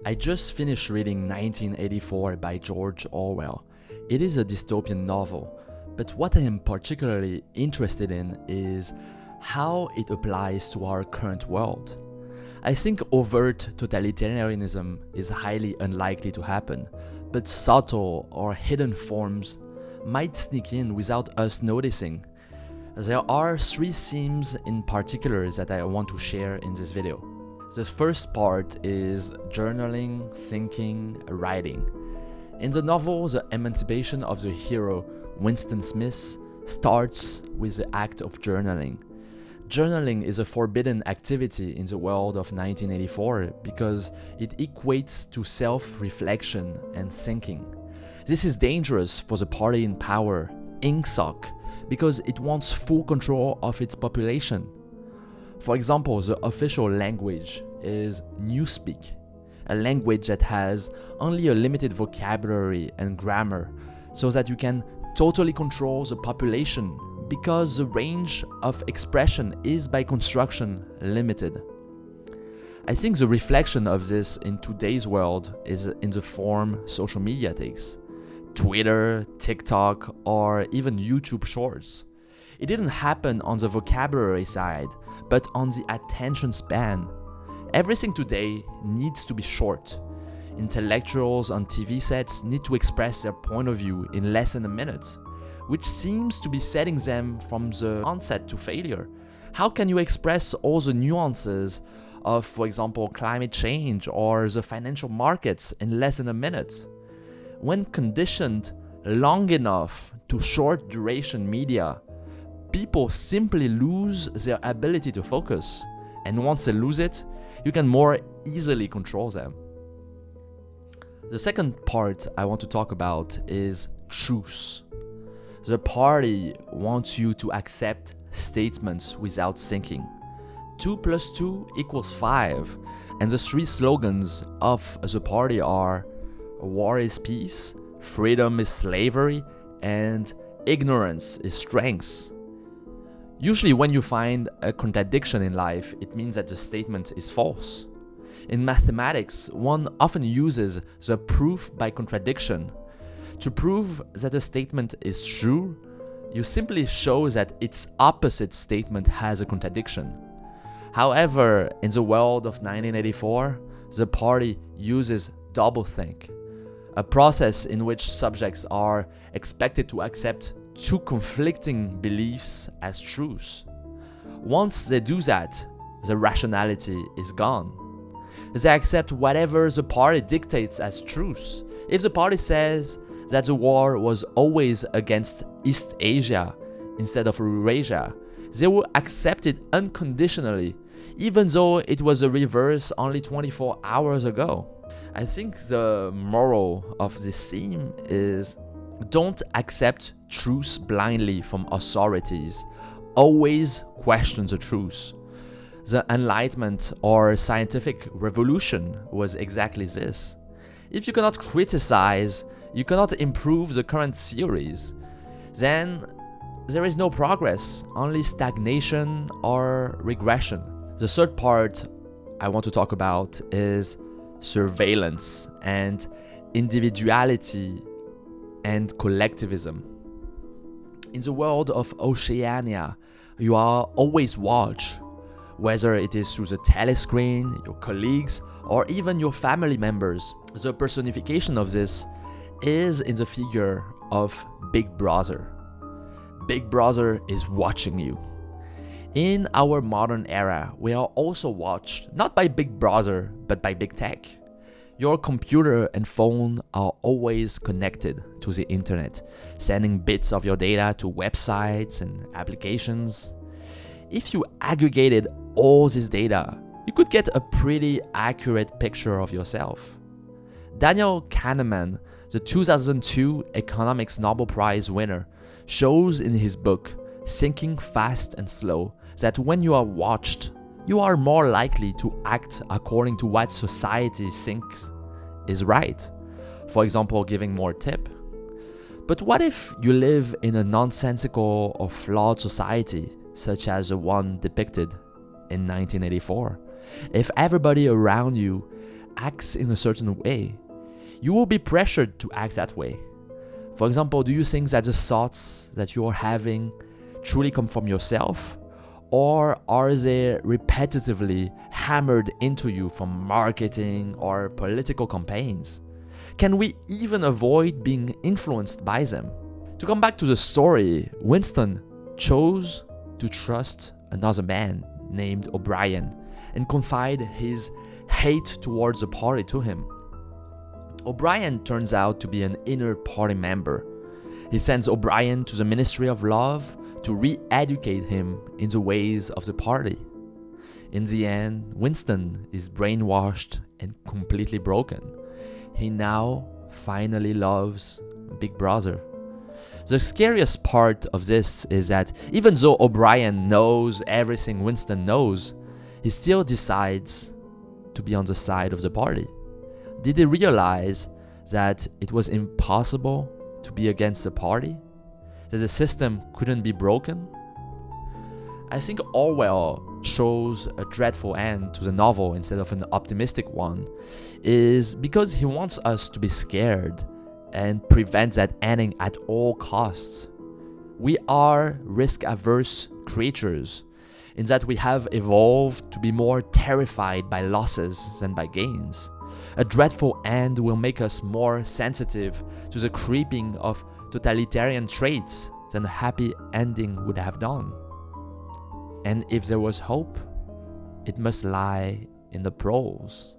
I just finished reading 1984 by George Orwell. It is a dystopian novel, but what I am particularly interested in is how it applies to our current world. I think overt totalitarianism is highly unlikely to happen, but subtle or hidden forms might sneak in without us noticing. There are three themes in particular that I want to share in this video. The first part is journaling, thinking, writing. In the novel, the emancipation of the hero, Winston Smith, starts with the act of journaling. Journaling is a forbidden activity in the world of 1984 because it equates to self-reflection and thinking. This is dangerous for the party in power, INCSOC, because it wants full control of its population. For example, the official language is Newspeak, a language that has only a limited vocabulary and grammar, so that you can totally control the population because the range of expression is by construction limited. I think the reflection of this in today's world is in the form social media takes. Twitter, TikTok, or even YouTube Shorts. It didn't happen on the vocabulary side, but on the attention span. Everything today needs to be short. Intellectuals on TV sets need to express their point of view in less than a minute, which seems to be setting them from the onset to failure. How can you express all the nuances of, for example, climate change or the financial markets in less than a minute? When conditioned long enough to short duration media, people simply lose their ability to focus, and once they lose it, you can more easily control them. The second part I want to talk about is truth. The party wants you to accept statements without thinking. 2 + 2 = 5, and the three slogans of the party are war is peace, freedom is slavery, and ignorance is strength. Usually when you find a contradiction in life, it means that the statement is false. In mathematics, one often uses the proof by contradiction. To prove that a statement is true, you simply show that its opposite statement has a contradiction. However, in the world of 1984, the party uses doublethink, a process in which subjects are expected to accept two conflicting beliefs as truths. Once they do that, the rationality is gone. They accept whatever the party dictates as truth. If the party says that the war was always against East Asia instead of Eurasia, they will accept it unconditionally, even though it was the reverse only 24 hours ago. I think the moral of this theme is don't accept truth blindly from authorities. Always question the truth. The Enlightenment or scientific revolution was exactly this. If you cannot criticize, you cannot improve the current theories, then there is no progress, only stagnation or regression. The third part I want to talk about is surveillance and individuality and collectivism. In the world of Oceania, you are always watched, whether it is through the telescreen, your colleagues, or even your family members. The personification of this is in the figure of Big Brother. Big Brother is watching you. In our modern era, we are also watched not by Big Brother, but by Big Tech. Your computer and phone are always connected to the internet, sending bits of your data to websites and applications. If you aggregated all this data, you could get a pretty accurate picture of yourself. Daniel Kahneman, the 2002 Economics Nobel Prize winner, shows in his book, Thinking Fast and Slow, that when you are watched, you are more likely to act according to what society thinks is right. For example, giving more tip. But what if you live in a nonsensical or flawed society, such as the one depicted in 1984? If everybody around you acts in a certain way, you will be pressured to act that way. For example, do you think that the thoughts that you are having truly come from yourself? Or are they repetitively hammered into you from marketing or political campaigns? Can we even avoid being influenced by them? To come back to the story, Winston chose to trust another man named O'Brien and confide his hate towards the party to him. O'Brien turns out to be an inner party member. He sends O'Brien to the Ministry of Love to re-educate him in the ways of the party. In the end, Winston is brainwashed and completely broken. He now finally loves Big Brother. The scariest part of this is that even though O'Brien knows everything Winston knows, he still decides to be on the side of the party. Did he realize that it was impossible to be against the party? That the system couldn't be broken? I think Orwell chose a dreadful end to the novel instead of an optimistic one is because he wants us to be scared and prevent that ending at all costs. We are risk-averse creatures in that we have evolved to be more terrified by losses than by gains. A dreadful end will make us more sensitive to the creeping of totalitarian traits than a happy ending would have done. And if there was hope, it must lie in the prose.